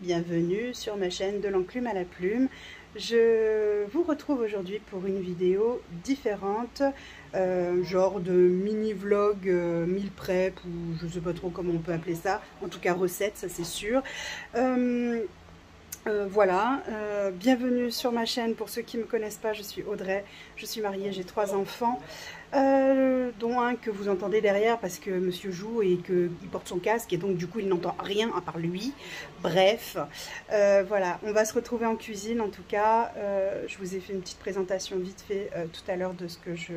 bienvenue sur ma chaîne de l'enclume à la plume. Je vous retrouve aujourd'hui pour une vidéo différente, genre de mini vlog meal prep ou je sais pas trop comment on peut appeler ça, en tout cas recette, ça c'est sûr. Voilà, bienvenue sur ma chaîne. Pour ceux qui ne me connaissent pas, je suis Audrey, je suis mariée, j'ai 3 enfants, dont un que vous entendez derrière parce que monsieur joue et qu'il porte son casque et donc du coup il n'entend rien à part lui. Bref, voilà, on va se retrouver en cuisine en tout cas. Je vous ai fait une petite présentation vite fait tout à l'heure de ce que je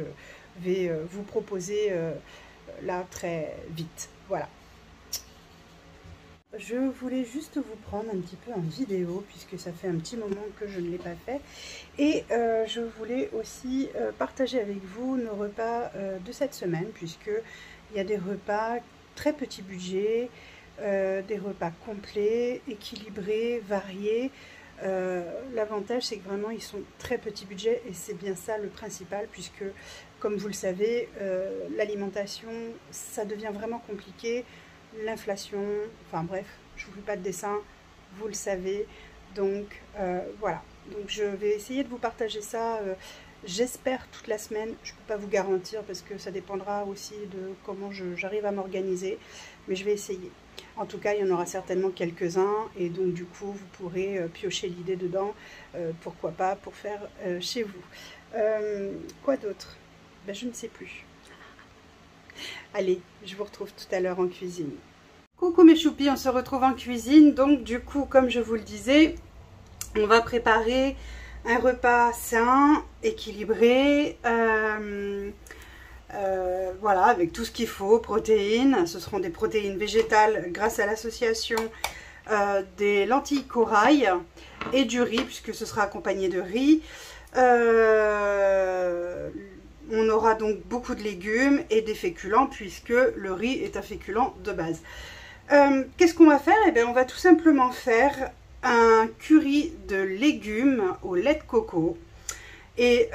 vais vous proposer là très vite. Voilà. Je voulais juste vous prendre un petit peu en vidéo puisque ça fait un petit moment que je ne l'ai pas fait et je voulais aussi partager avec vous nos repas de cette semaine, puisqu'il y a des repas très petit budget, des repas complets, équilibrés, variés. L'avantage c'est que vraiment ils sont très petit budget et c'est bien ça le principal, puisque comme vous le savez, l'alimentation ça devient vraiment compliqué. L'inflation, enfin bref, je vous fais pas de dessin, vous le savez, donc voilà, donc je vais essayer de vous partager ça, j'espère toute la semaine. Je peux pas vous garantir parce que ça dépendra aussi de comment j'arrive à m'organiser, mais je vais essayer. En tout cas, il y en aura certainement quelques-uns et donc du coup vous pourrez piocher l'idée dedans, pourquoi pas pour faire chez vous. Quoi d'autre? Ben, je ne sais plus. Allez, je vous retrouve tout à l'heure en cuisine. Coucou mes choupis, on se retrouve en cuisine. Donc du coup, comme je vous le disais, on va préparer un repas sain, équilibré, voilà, avec tout ce qu'il faut, protéines. Ce seront des protéines végétales grâce à l'association des lentilles corail et du riz, puisque ce sera accompagné de riz. On aura donc beaucoup de légumes et des féculents, puisque le riz est un féculent de base. Qu'est-ce qu'on va faire? Eh bien, on va tout simplement faire un curry de légumes au lait de coco. Et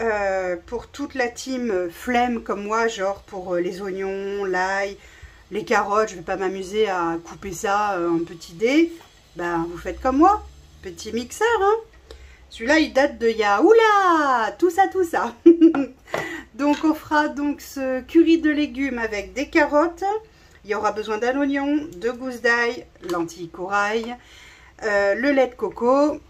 pour toute la team flemme comme moi, genre pour les oignons, l'ail, les carottes, je ne vais pas m'amuser à couper ça en petits dés. Ben, vous faites comme moi, petit mixeur, hein. Celui-là, il date de il y a, oula, tout ça. Donc, on fera donc ce curry de légumes avec des carottes. Il y aura besoin d'un oignon, de gousses d'ail, lentilles corail, le lait de coco.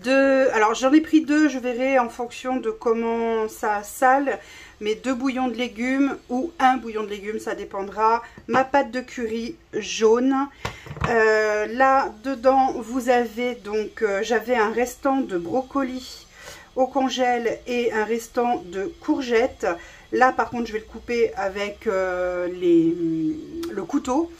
Alors, j'en ai pris 2, je verrai en fonction de comment ça sale. Mais 2 bouillons de légumes ou 1 bouillon de légumes, ça dépendra. Ma pâte de curry jaune. Là, dedans, vous avez donc, j'avais un restant de brocoli au congèle et un restant de courgettes. Là, par contre, je vais le couper avec le couteau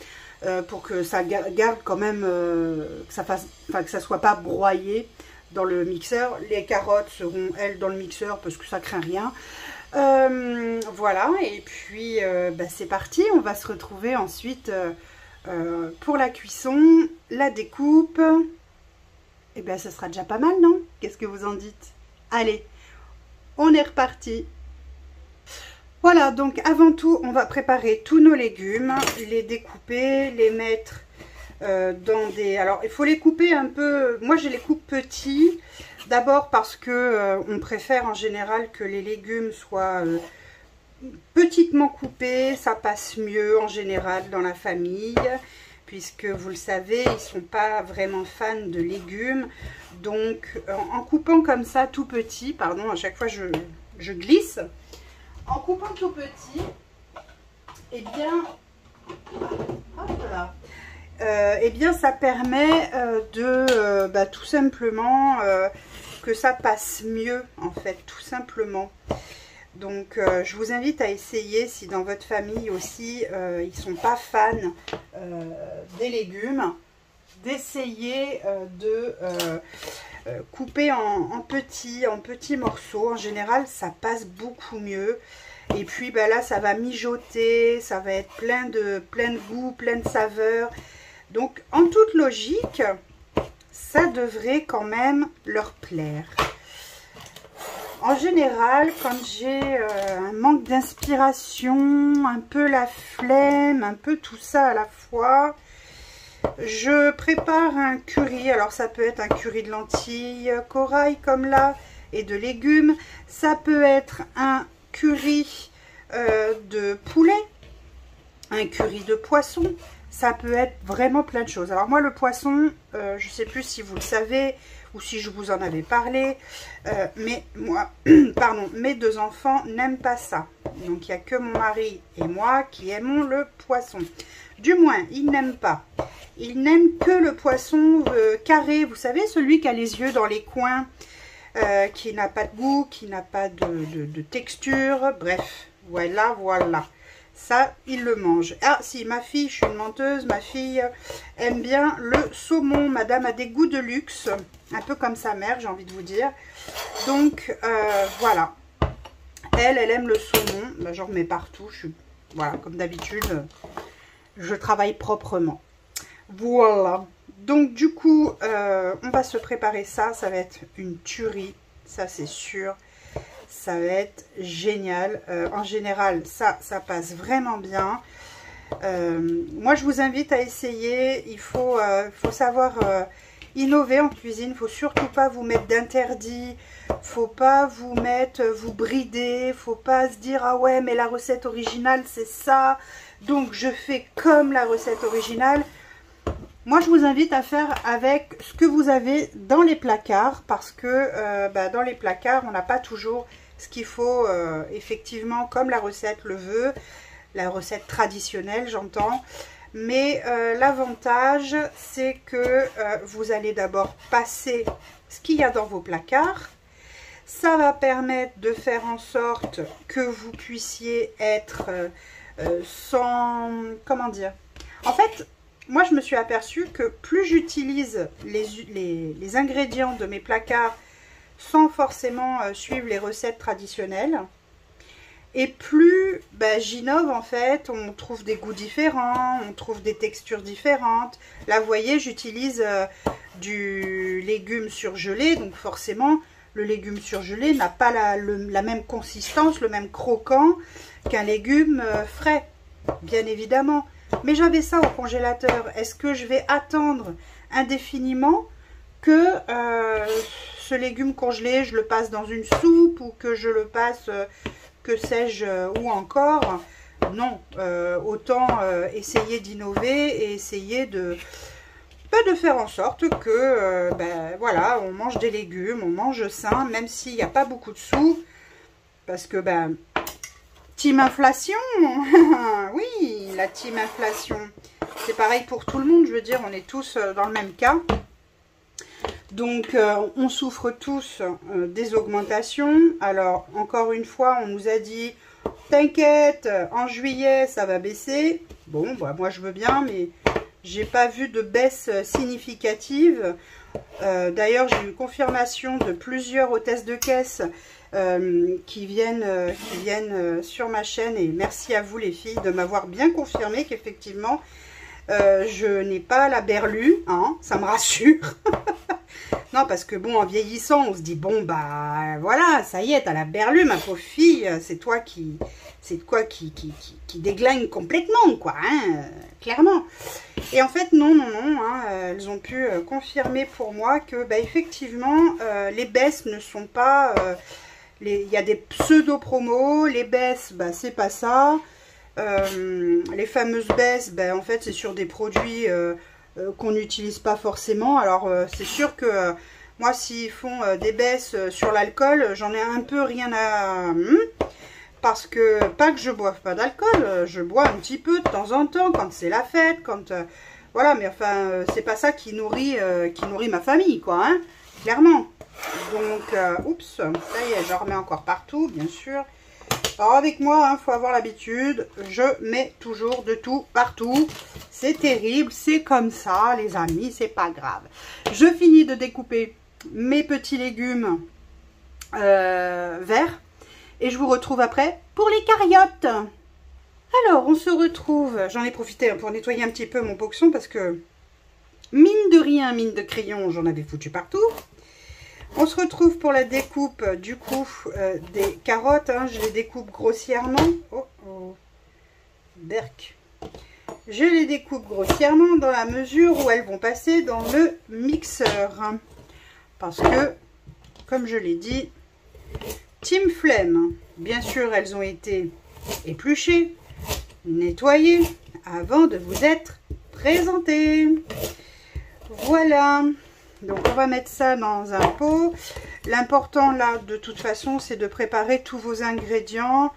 pour que ça garde quand même, que ça soit pas broyé dans le mixeur. Les carottes seront, elles, dans le mixeur parce que ça craint rien. Voilà, et puis c'est parti. On va se retrouver ensuite pour la cuisson, la découpe. Et bien, ça sera déjà pas mal, non? Qu'est-ce que vous en dites? Allez, on est reparti. Voilà, donc avant tout, on va préparer tous nos légumes, les découper, les mettre dans des... Alors, il faut les couper un peu... Moi, je les coupe petits. D'abord parce que on préfère en général que les légumes soient petitement coupés. Ça passe mieux en général dans la famille. Puisque vous le savez, ils ne sont pas vraiment fans de légumes. Donc, en coupant comme ça tout petit, pardon, à chaque fois je glisse. En coupant tout petit, eh bien, hop là, eh bien ça permet de tout simplement que ça passe mieux, en fait, tout simplement. Donc je vous invite à essayer, si dans votre famille aussi ils sont pas fans des légumes, d'essayer de couper en petits morceaux. En général ça passe beaucoup mieux. Et puis là ça va mijoter, ça va être plein de goût, plein de saveurs. Donc en toute logique, ça devrait quand même leur plaire. En général, quand j'ai un manque d'inspiration, un peu la flemme, un peu tout ça à la fois, Je prépare un curry. Alors ça peut être un curry de lentilles corail comme là et de légumes. Ça peut être un curry de poulet, un curry de poisson. Ça peut être vraiment plein de choses. Alors moi le poisson, je ne sais plus si vous le savez ou si je vous en avais parlé, mais moi, pardon, mes 2 enfants n'aiment pas ça. Donc il n'y a que mon mari et moi qui aimons le poisson. Du moins, ils n'aiment pas. Ils n'aiment que le poisson carré, vous savez, celui qui a les yeux dans les coins, qui n'a pas de goût, qui n'a pas de texture, bref, voilà, voilà. Ça, il le mange. Ah, si, ma fille, je suis une menteuse, ma fille aime bien le saumon. Madame a des goûts de luxe, un peu comme sa mère, j'ai envie de vous dire. Donc, voilà. Elle aime le saumon. Ben, j'en remets partout. Voilà, comme d'habitude, je travaille proprement. Voilà. Donc, du coup, on va se préparer ça. Ça va être une tuerie, ça c'est sûr. Ça va être génial. En général, ça passe vraiment bien. Moi, je vous invite à essayer. Il faut savoir innover en cuisine. Il ne faut surtout pas vous mettre d'interdits. Il ne faut pas vous brider. Il ne faut pas se dire, ah ouais, mais la recette originale, c'est ça. Donc, je fais comme la recette originale. Moi, je vous invite à faire avec ce que vous avez dans les placards. Parce que dans les placards, on n'a pas toujours ce qu'il faut, effectivement, comme la recette le veut, la recette traditionnelle, j'entends. Mais l'avantage, c'est que vous allez d'abord passer ce qu'il y a dans vos placards. Ça va permettre de faire en sorte que vous puissiez être sans... Comment dire? En fait, moi, je me suis aperçue que plus j'utilise les ingrédients de mes placards sans forcément suivre les recettes traditionnelles, et plus j'innove en fait, on trouve des goûts différents, on trouve des textures différentes. Là vous voyez, j'utilise du légume surgelé, donc forcément le légume surgelé n'a pas la même consistance, le même croquant qu'un légume frais, bien évidemment. Mais j'avais ça au congélateur. Est-ce que je vais attendre indéfiniment que ce légume congelé, je le passe dans une soupe ou que je le passe, que sais-je, ou encore? Non, autant essayer d'innover et essayer de faire en sorte que, voilà, on mange des légumes, on mange sain, même s'il n'y a pas beaucoup de sous, parce que, team inflation, oui, la team inflation, c'est pareil pour tout le monde, je veux dire, on est tous dans le même cas. Donc, on souffre tous des augmentations. Alors, encore une fois, on nous a dit, t'inquiète, en juillet, ça va baisser. Bon, moi, je veux bien, mais j'ai pas vu de baisse significative. D'ailleurs, j'ai eu confirmation de plusieurs hôtesses de caisse qui viennent sur ma chaîne. Et merci à vous, les filles, de m'avoir bien confirmé qu'effectivement, je n'ai pas la berlue, hein, ça me rassure. Non, parce que bon, en vieillissant, on se dit, bon, voilà, ça y est, t'as la berlue, ma pauvre fille, c'est toi qui déglingue complètement, quoi, hein, clairement. Et en fait, non, hein, elles ont pu confirmer pour moi que, effectivement, les baisses ne sont pas, il y a des pseudo-promos, les baisses, c'est pas ça. Les fameuses baisses, en fait, c'est sur des produits qu'on n'utilise pas forcément. Alors, c'est sûr que moi, s'ils font des baisses sur l'alcool, j'en ai un peu rien à... parce que, pas que je boive pas d'alcool, je bois un petit peu de temps en temps, quand c'est la fête, quand... voilà, mais enfin, c'est pas ça qui nourrit ma famille, quoi, hein, clairement. Donc, oups, ça y est, j'en remets encore partout, bien sûr. Alors avec moi, il faut avoir l'habitude, je mets toujours de tout partout. C'est terrible, c'est comme ça les amis, c'est pas grave. Je finis de découper mes petits légumes verts et je vous retrouve après pour les cariotes. Alors on se retrouve, j'en ai profité pour nettoyer un petit peu mon boxon parce que mine de rien, mine de crayon, j'en avais foutu partout. On se retrouve pour la découpe du coup des carottes, hein, je les découpe grossièrement. Oh, berk. je les découpe grossièrement dans la mesure où elles vont passer dans le mixeur. Parce que, comme je l'ai dit, team flemme. Bien sûr, elles ont été épluchées, nettoyées avant de vous être présentées. Voilà. Donc, on va mettre ça dans un pot. L'important, là, de toute façon, c'est de préparer tous vos ingrédients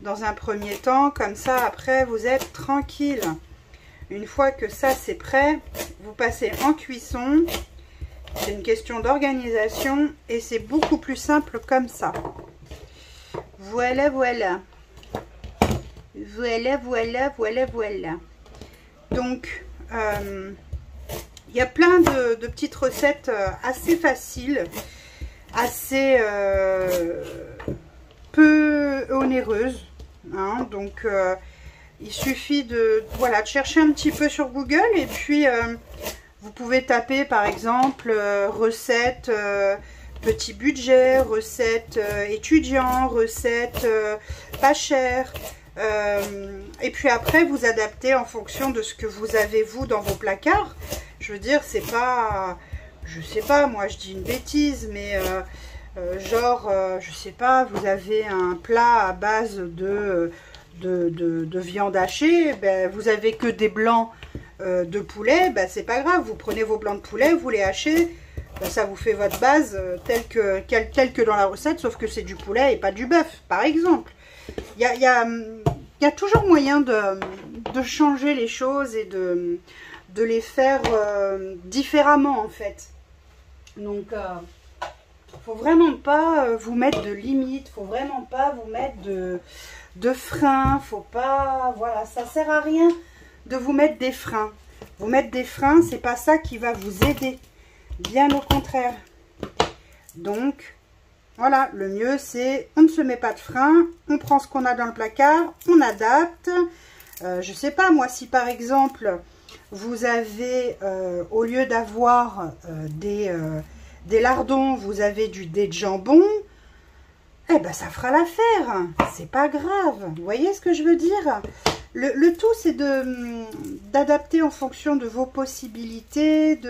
dans un premier temps. Comme ça, après, vous êtes tranquille. Une fois que ça, c'est prêt, vous passez en cuisson. C'est une question d'organisation et c'est beaucoup plus simple comme ça. Voilà, voilà. Voilà, voilà, voilà, voilà. Donc, il y a plein de petites recettes assez faciles, assez peu onéreuses. Hein, donc, il suffit de chercher un petit peu sur Google et puis vous pouvez taper par exemple recettes petit budget, recettes étudiants, recettes pas chères. Et puis après vous adaptez en fonction de ce que vous avez vous dans vos placards. Je veux dire, c'est pas, je sais pas, moi je dis une bêtise, mais je sais pas, vous avez un plat à base de viande hachée, ben, vous avez que des blancs de poulet, ben, c'est pas grave, vous prenez vos blancs de poulet, vous les hachez, ben, ça vous fait votre base tel que dans la recette, sauf que c'est du poulet et pas du bœuf, par exemple. Il y a toujours moyen de changer les choses et de les faire différemment en fait. Donc, faut vraiment pas vous mettre de limites, faut vraiment pas vous mettre de freins, faut pas, voilà, ça sert à rien de vous mettre des freins. Vous mettre des freins, c'est pas ça qui va vous aider, bien au contraire. Donc, voilà, le mieux c'est, on ne se met pas de freins, on prend ce qu'on a dans le placard, on adapte. Je sais pas, moi, si par exemple, vous avez, au lieu d'avoir des lardons, vous avez du dé de jambon, eh ben ça fera l'affaire, c'est pas grave, vous voyez ce que je veux dire? Le tout c'est d'adapter en fonction de vos possibilités, vous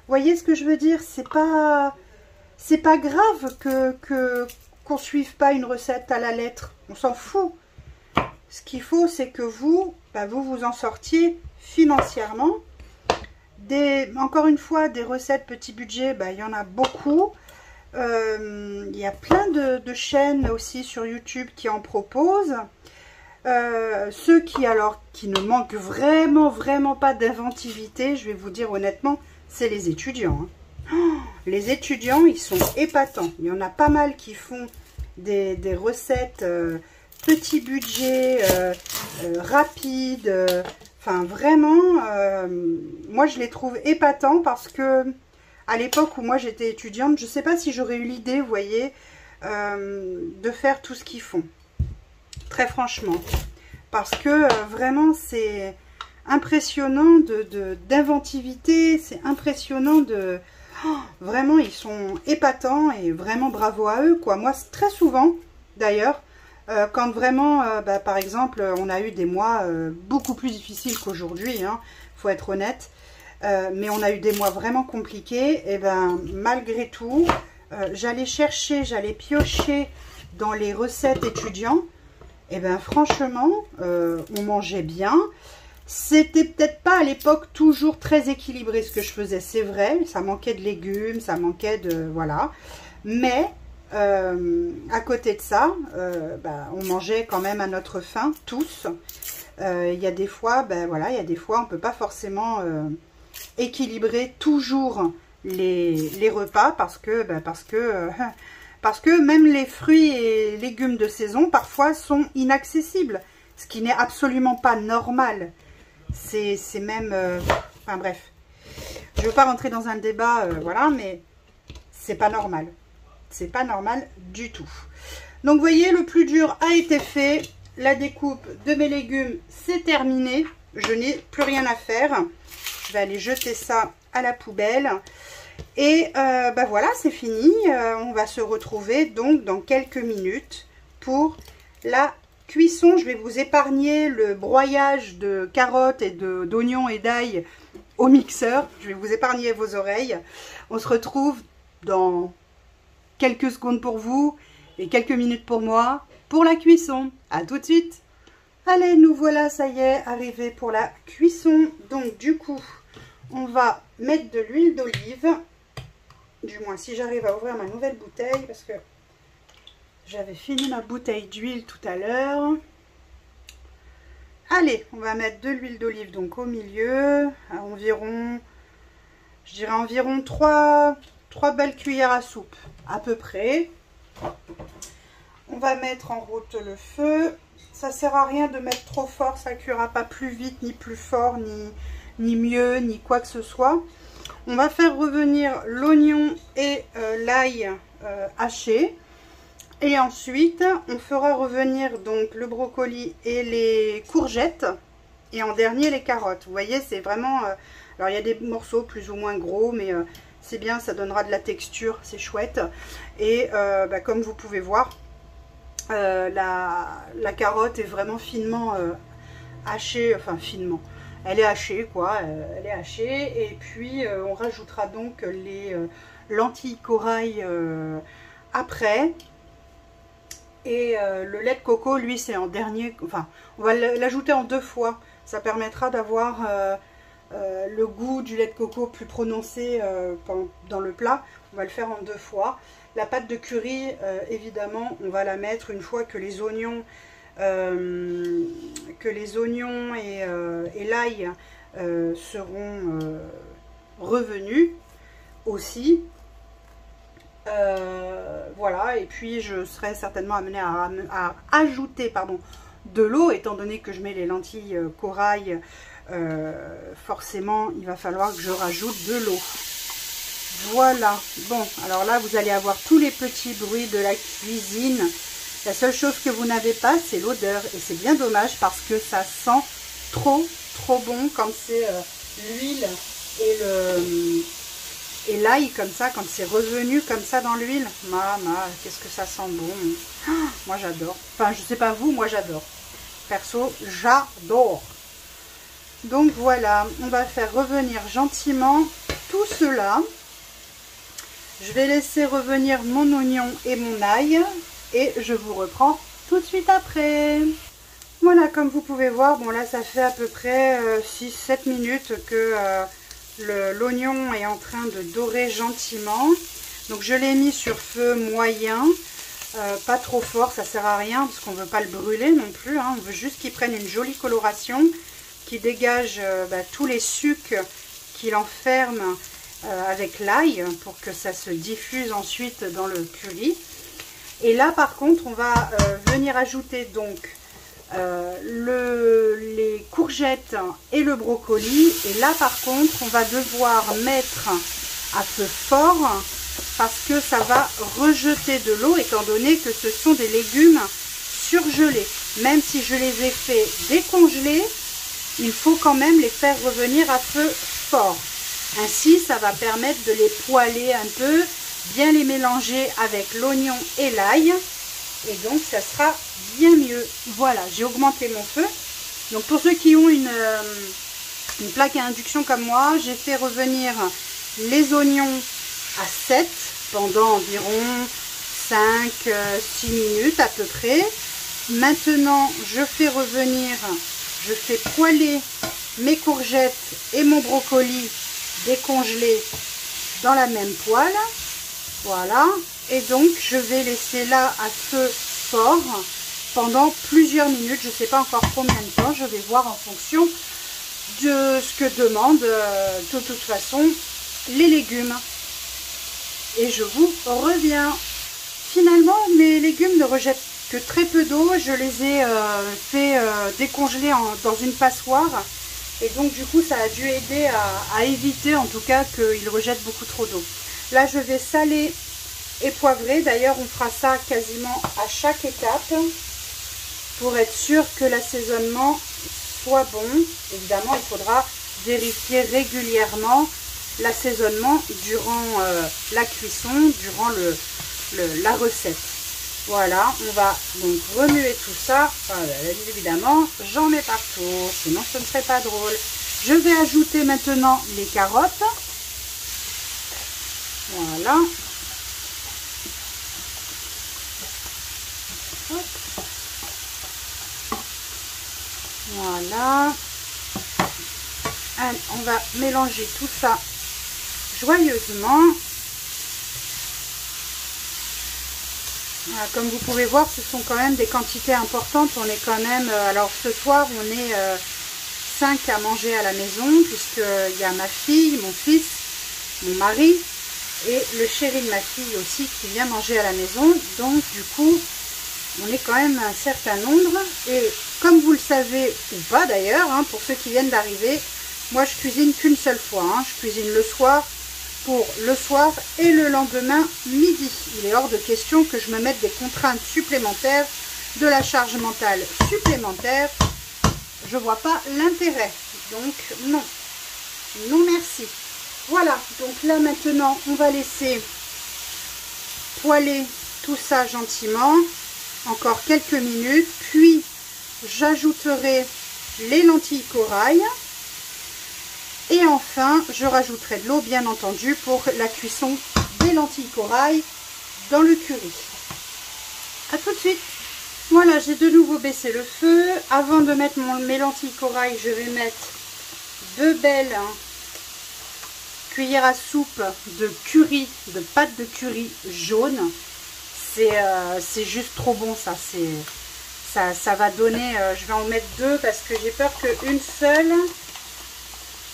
voyez ce que je veux dire? C'est pas grave qu'on suive pas une recette à la lettre, on s'en fout. Ce qu'il faut c'est que vous vous en sortiez financièrement. Encore une fois, des recettes petit budget, il y en a beaucoup. Il y a plein de chaînes aussi sur YouTube qui en proposent. Ceux qui ne manquent vraiment pas d'inventivité, je vais vous dire honnêtement, c'est les étudiants. Hein. Oh, les étudiants, ils sont épatants. Il y en a pas mal qui font des recettes petit budget, rapides. Enfin, vraiment, moi je les trouve épatants parce que à l'époque où moi j'étais étudiante, je ne sais pas si j'aurais eu l'idée, vous voyez, de faire tout ce qu'ils font. Très franchement. Parce que vraiment c'est impressionnant d'inventivité, c'est impressionnant de... Oh, vraiment, ils sont épatants et vraiment bravo à eux, quoi. Moi, très souvent, d'ailleurs, quand vraiment, par exemple, on a eu des mois beaucoup plus difficiles qu'aujourd'hui, hein, faut être honnête, mais on a eu des mois vraiment compliqués, et ben malgré tout, j'allais piocher dans les recettes étudiants, et ben franchement, on mangeait bien. C'était peut-être pas à l'époque toujours très équilibré ce que je faisais, c'est vrai, ça manquait de légumes, ça manquait de... voilà, mais... à côté de ça, on mangeait quand même à notre faim, tous. Il y a des fois, il y a des fois, on ne peut pas forcément équilibrer toujours les repas parce que même les fruits et légumes de saison, parfois, sont inaccessibles. Ce qui n'est absolument pas normal. C'est même... enfin bref, je ne veux pas rentrer dans un débat, voilà, mais c'est pas normal. C'est pas normal du tout. Donc, vous voyez, le plus dur a été fait. La découpe de mes légumes, c'est terminé. Je n'ai plus rien à faire. Je vais aller jeter ça à la poubelle. Et voilà, c'est fini. On va se retrouver donc dans quelques minutes pour la cuisson, je vais vous épargner le broyage de carottes et d'oignons et d'ail au mixeur. Je vais vous épargner vos oreilles. On se retrouve dans quelques secondes pour vous et quelques minutes pour moi pour la cuisson. À tout de suite. Allez, nous voilà, ça y est, arrivé pour la cuisson. Donc du coup, on va mettre de l'huile d'olive. Du moins, si j'arrive à ouvrir ma nouvelle bouteille, parce que j'avais fini ma bouteille d'huile tout à l'heure. Allez, on va mettre de l'huile d'olive donc au milieu, à environ, je dirais environ 3 belles cuillères à soupe, à peu près. On va mettre en route le feu. Ça sert à rien de mettre trop fort, ça cuira pas plus vite, ni plus fort, ni mieux, ni quoi que ce soit. On va faire revenir l'oignon et l'ail haché. Et ensuite, on fera revenir donc le brocoli et les courgettes. Et en dernier, les carottes. Vous voyez, c'est vraiment... alors, il y a des morceaux plus ou moins gros, mais c'est bien, ça donnera de la texture, c'est chouette. Et comme vous pouvez voir, la carotte est vraiment finement hachée, enfin finement. Elle est hachée, quoi, elle est hachée. Et puis, on rajoutera donc les lentilles corail après. Et le lait de coco, lui, c'est en dernier, enfin, on va l'ajouter en 2 fois. Ça permettra d'avoir le goût du lait de coco plus prononcé dans le plat. On va le faire en 2 fois. La pâte de curry, évidemment, on va la mettre une fois que les oignons, et l'ail seront revenus aussi. Voilà, et puis je serai certainement amenée à ajouter de l'eau, étant donné que je mets les lentilles corail, forcément il va falloir que je rajoute de l'eau. Voilà, bon, alors là vous allez avoir tous les petits bruits de la cuisine. La seule chose que vous n'avez pas, c'est l'odeur, et c'est bien dommage parce que ça sent trop bon quand c'est l'huile et l'ail comme ça, quand c'est revenu comme ça dans l'huile. Qu'est-ce que ça sent bon. Moi j'adore. Enfin, je sais pas vous, moi j'adore. Perso, j'adore. Donc voilà, on va faire revenir gentiment tout cela. Je vais laisser revenir mon oignon et mon ail. Et je vous reprends tout de suite après. Voilà, comme vous pouvez voir, bon là ça fait à peu près 6-7 minutes que... l'oignon est en train de dorer gentiment. Donc je l'ai mis sur feu moyen, pas trop fort, ça sert à rien parce qu'on ne veut pas le brûler non plus, hein. On veut juste qu'il prenne une jolie coloration, qui dégage tous les sucs qu'il enferme avec l'ail pour que ça se diffuse ensuite dans le curry. Et là par contre on va venir ajouter donc les courgettes et le brocoli. Et là par contre on va devoir mettre à feu fort parce que ça va rejeter de l'eau, étant donné que ce sont des légumes surgelés. Même si je les ai fait décongeler, il faut quand même les faire revenir à feu fort. Ainsi ça va permettre de les poêler un peu, bien les mélanger avec l'oignon et l'ail. Et donc ça sera bien mieux. Voilà, j'ai augmenté mon feu. Donc pour ceux qui ont une plaque à induction comme moi, j'ai fait revenir les oignons à 7 pendant environ 5-6 minutes à peu près. Maintenant je fais poêler mes courgettes et mon brocoli décongelés dans la même poêle. Voilà. Et donc je vais laisser là à feu fort pendant plusieurs minutes. Je ne sais pas encore combien de temps, je vais voir en fonction de ce que demandent de toute façon les légumes. Et je vous reviens. Finalement mes légumes ne rejettent que très peu d'eau. Je les ai fait décongeler dans une passoire. Et donc du coup ça a dû aider à éviter en tout cas qu'ils rejettent beaucoup trop d'eau. Là je vais saler et poivrer. D'ailleurs on fera ça quasiment à chaque étape pour être sûr que l'assaisonnement soit bon. Évidemment il faudra vérifier régulièrement l'assaisonnement durant la cuisson, durant la recette. Voilà, on va donc remuer tout ça. Évidemment, j'en mets partout, sinon ce ne serait pas drôle. Je vais ajouter maintenant les carottes. Voilà. Hop. Voilà. Allez, on va mélanger tout ça joyeusement. Voilà, comme vous pouvez voir, ce sont quand même des quantités importantes. On est quand même, alors ce soir, on est 5 à manger à la maison, puisqu'il y a ma fille, mon fils, mon mari et le chéri de ma fille aussi qui vient manger à la maison. Donc du coup, on est quand même un certain nombre. Et comme vous le savez, ou pas d'ailleurs, hein, pour ceux qui viennent d'arriver, moi je cuisine qu'une seule fois. Hein. Je cuisine le soir pour le soir et le lendemain midi. Il est hors de question que je me mette des contraintes supplémentaires, de la charge mentale supplémentaire. Je vois pas l'intérêt. Donc non. Non merci. Voilà. Donc là maintenant, on va laisser poêler tout ça gentiment. Encore quelques minutes. Puis j'ajouterai les lentilles corail. Et enfin, je rajouterai de l'eau, bien entendu, pour la cuisson des lentilles corail dans le curry. A tout de suite. Voilà, j'ai de nouveau baissé le feu. Avant de mettre mes lentilles corail, je vais mettre 2 belles cuillères à soupe de curry, de pâte de curry jaune. C'est juste trop bon, ça. Ça va donner... je vais en mettre 2 parce que j'ai peur qu'une seule...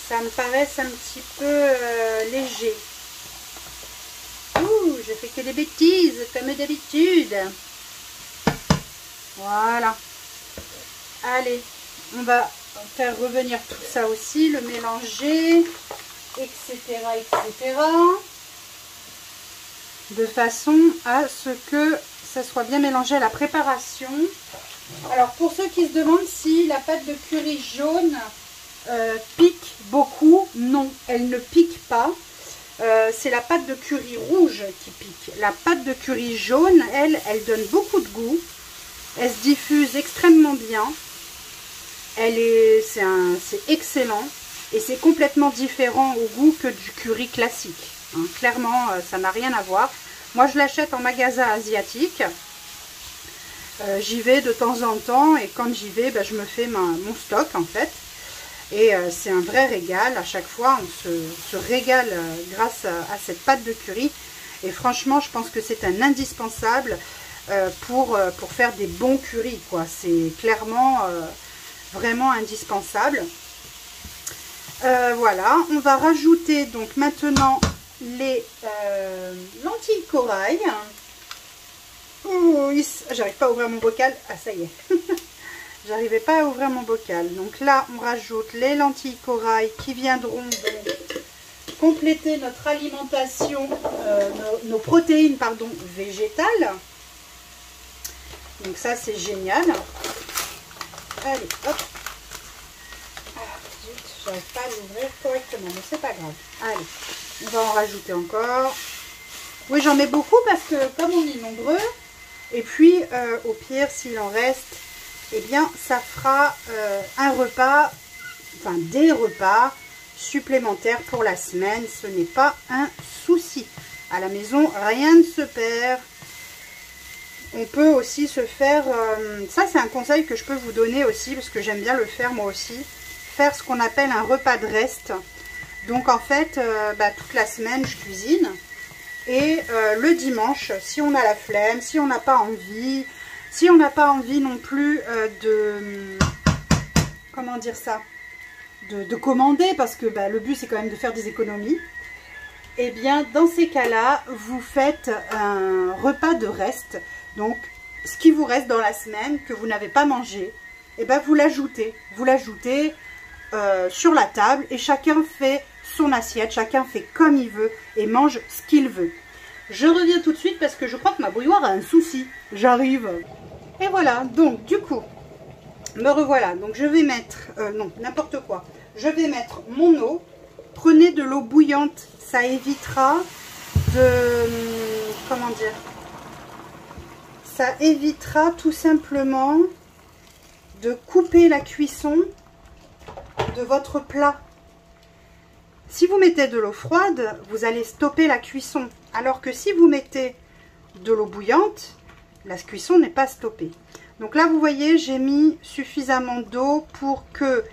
ça me paraisse un petit peu léger. Ouh, je fais que des bêtises, comme d'habitude. Voilà. Allez, on va faire revenir tout ça aussi, le mélanger, etc., etc. De façon à ce que ça soit bien mélangé à la préparation. Alors, pour ceux qui se demandent si la pâte de curry jaune... pique beaucoup, non, elle ne pique pas. C'est la pâte de curry rouge qui pique. La pâte de curry jaune, elle donne beaucoup de goût. Elle se diffuse extrêmement bien. C'est excellent. Et c'est complètement différent au goût que du curry classique. Hein. Clairement, ça n'a rien à voir. Moi, je l'achète en magasin asiatique. J'y vais de temps en temps. Et quand j'y vais, je me fais mon stock en fait. Et c'est un vrai régal. À chaque fois, on se régale grâce à cette pâte de curry. Et franchement, je pense que c'est un indispensable pour faire des bons currys, quoi. C'est clairement vraiment indispensable. Voilà, on va rajouter donc maintenant les lentilles corail. Oh, j'arrive pas à ouvrir mon bocal. Ah, ça y est. J'arrivais pas à ouvrir mon bocal. Donc là, on rajoute les lentilles corail qui viendront donc compléter notre alimentation, nos protéines, pardon, végétales. Donc ça, c'est génial. Allez, hop. J'arrive pas à l'ouvrir correctement, mais c'est pas grave. Allez, on va en rajouter encore. Oui, j'en mets beaucoup parce que comme on est nombreux, et puis au pire, s'il en reste, eh bien, ça fera un repas, enfin des repas supplémentaires pour la semaine. Ce n'est pas un souci. À la maison, rien ne se perd. On peut aussi se faire, ça c'est un conseil que je peux vous donner aussi, parce que j'aime bien le faire moi aussi, faire ce qu'on appelle un repas de reste. Donc en fait, toute la semaine je cuisine, et le dimanche, si on a la flemme, si on n'a pas envie, si on n'a pas envie non plus comment dire ça, de commander, parce que le but c'est quand même de faire des économies, et bien dans ces cas-là, vous faites un repas de reste. Donc, ce qui vous reste dans la semaine, que vous n'avez pas mangé, et vous l'ajoutez. Vous l'ajoutez sur la table et chacun fait son assiette, chacun fait comme il veut et mange ce qu'il veut. Je reviens tout de suite parce que je crois que ma bouilloire a un souci. J'arrive. Et voilà, donc du coup, me revoilà. Donc je vais mettre, non, n'importe quoi. Je vais mettre mon eau. Prenez de l'eau bouillante, ça évitera de, comment dire, ça évitera tout simplement de couper la cuisson de votre plat. Si vous mettez de l'eau froide, vous allez stopper la cuisson. Alors que si vous mettez de l'eau bouillante, la cuisson n'est pas stoppée. Donc là, vous voyez, j'ai mis suffisamment d'eau pour que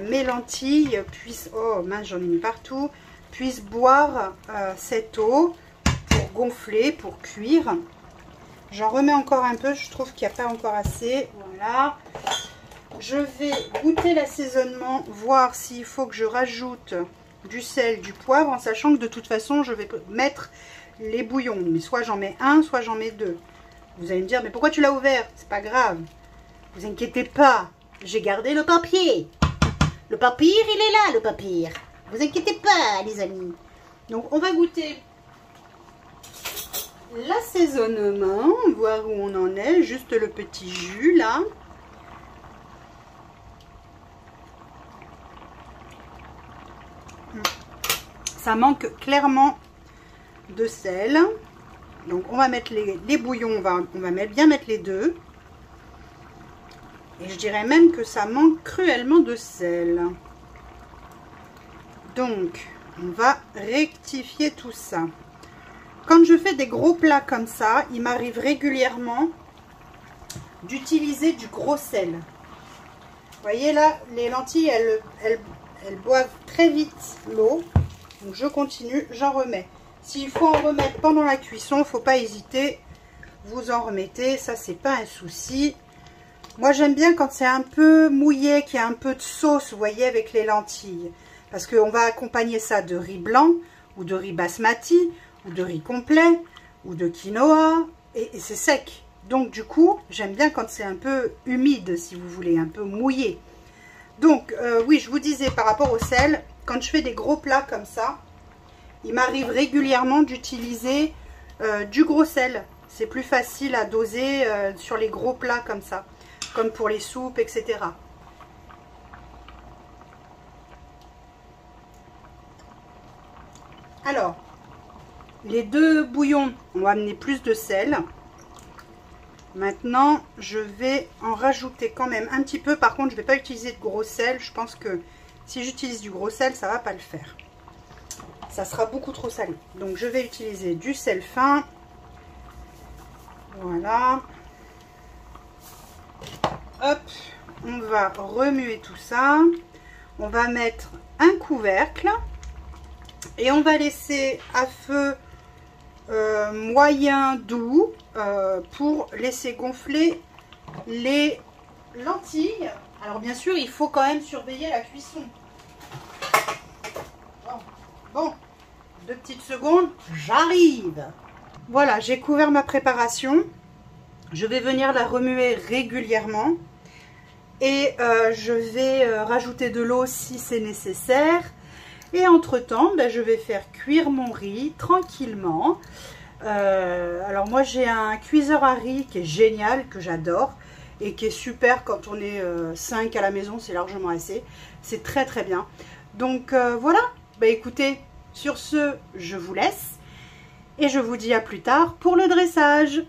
mes lentilles puissent, oh mince, j'en ai mis partout, puissent boire cette eau pour gonfler, pour cuire. J'en remets encore un peu, je trouve qu'il n'y a pas encore assez. Voilà. Je vais goûter l'assaisonnement, voir s'il faut que je rajoute du sel, du poivre, en sachant que de toute façon, je vais mettre les bouillons. Mais soit j'en mets un, soit j'en mets deux. Vous allez me dire, mais pourquoi tu l'as ouvert? C'est pas grave. Vous inquiétez pas. J'ai gardé le papier. Le papier, il est là, le papier. Vous inquiétez pas, les amis. Donc, on va goûter l'assaisonnement, voir où on en est. Juste le petit jus, là. Ça manque clairement de sel. Donc on va mettre les bouillons, on va bien mettre les deux. Et je dirais même que ça manque cruellement de sel. Donc on va rectifier tout ça. Quand je fais des gros plats comme ça, il m'arrive régulièrement d'utiliser du gros sel. Vous voyez là, les lentilles, elles boivent très vite l'eau. Donc je continue, j'en remets. S'il faut en remettre pendant la cuisson, il ne faut pas hésiter. Vous en remettez, ça c'est pas un souci. Moi j'aime bien quand c'est un peu mouillé, qu'il y a un peu de sauce, vous voyez, avec les lentilles. Parce qu'on va accompagner ça de riz blanc, ou de riz basmati, ou de riz complet, ou de quinoa, et c'est sec. Donc du coup, j'aime bien quand c'est un peu humide, si vous voulez, un peu mouillé. Donc oui, je vous disais par rapport au sel, quand je fais des gros plats comme ça, il m'arrive régulièrement d'utiliser du gros sel. C'est plus facile à doser sur les gros plats comme ça, comme pour les soupes, etc. Alors, les deux bouillons ont amené plus de sel. Maintenant, je vais en rajouter quand même un petit peu. Par contre, je ne vais pas utiliser de gros sel. Je pense que si j'utilise du gros sel, ça ne va pas le faire. Ça sera beaucoup trop salé. Donc, je vais utiliser du sel fin. Voilà. Hop, on va remuer tout ça. On va mettre un couvercle. Et on va laisser à feu moyen doux pour laisser gonfler les lentilles. Alors bien sûr, il faut quand même surveiller la cuisson. Bon, 2 petites secondes, j'arrive. Voilà, j'ai couvert ma préparation. Je vais venir la remuer régulièrement. Et je vais rajouter de l'eau si c'est nécessaire. Et entre temps, ben, je vais faire cuire mon riz tranquillement. Alors moi j'ai un cuiseur à riz qui est génial, que j'adore. Et qui est super quand on est 5 à la maison, c'est largement assez. C'est très très bien. Donc voilà, ben, écoutez, sur ce, je vous laisse. Et je vous dis à plus tard pour le dressage.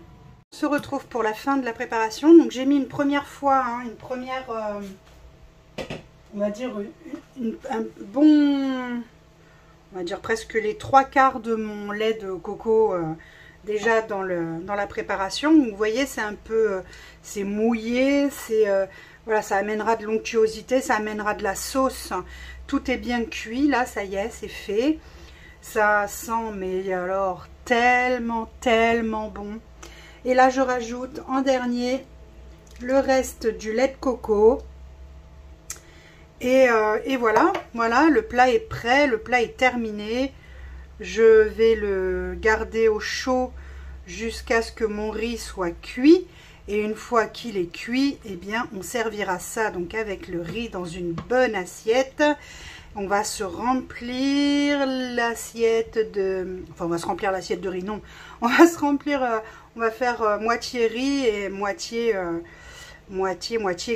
On se retrouve pour la fin de la préparation. Donc j'ai mis une première fois, hein, une première... on va dire un bon, on va dire presque les 3/4 de mon lait de coco déjà dans la préparation. Vous voyez, c'est un peu, c'est mouillé, c'est voilà, ça amènera de l'onctuosité, ça amènera de la sauce. Tout est bien cuit, là, ça y est, c'est fait. Ça sent, mais alors tellement, tellement bon. Et là, je rajoute en dernier le reste du lait de coco. Et voilà, le plat est prêt, le plat est terminé. Je vais le garder au chaud jusqu'à ce que mon riz soit cuit. Et une fois qu'il est cuit, eh bien, on servira ça donc avec le riz dans une bonne assiette. On va se remplir l'assiette de... Enfin, on va se remplir l'assiette de riz, non. On va se remplir... on va faire moitié riz et moitié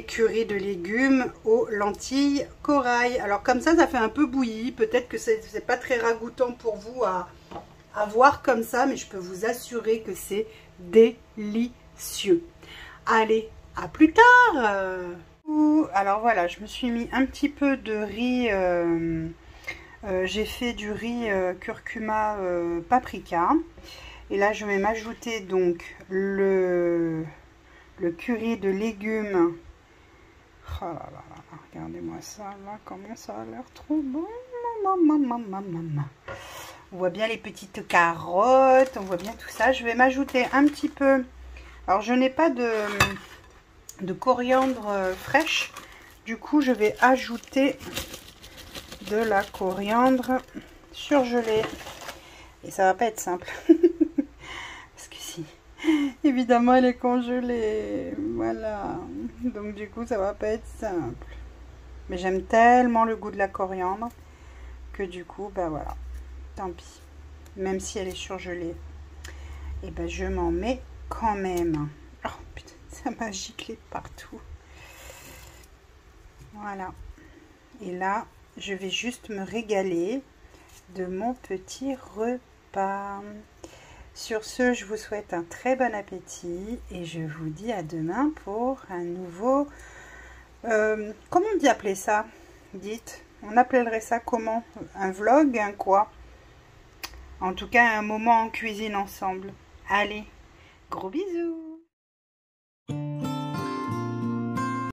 curry de légumes aux lentilles corail. Alors comme ça fait un peu bouilli. Peut-être que c'est pas très ragoûtant pour vous à voir comme ça, mais je peux vous assurer que c'est délicieux. délicieux. Allez, à plus tard. Alors voilà, je me suis mis un petit peu de riz. J'ai fait du riz curcuma paprika. Et là, je vais m'ajouter donc le curry de légumes. Oh là là là, regardez-moi ça, là, comment ça a l'air trop bon. On voit bien les petites carottes, on voit bien tout ça. Je vais m'ajouter un petit peu. Alors, je n'ai pas de coriandre fraîche. Du coup, je vais ajouter de la coriandre surgelée. Et ça va pas être simple. Parce que si, évidemment, elle est congelée. Voilà. Donc, du coup, ça va pas être simple. Mais j'aime tellement le goût de la coriandre que du coup, bah voilà. Tant pis. Même si elle est surgelée. Et ben, je m'en mets quand même. Oh putain, ça m'a giclé partout. Voilà. Et là, je vais juste me régaler de mon petit repas. Sur ce, je vous souhaite un très bon appétit et je vous dis à demain pour un nouveau... comment on dit appeler ça? Dites, on appellerait ça comment? Un vlog, un quoi? En tout cas, un moment en cuisine ensemble. Allez, gros bisous!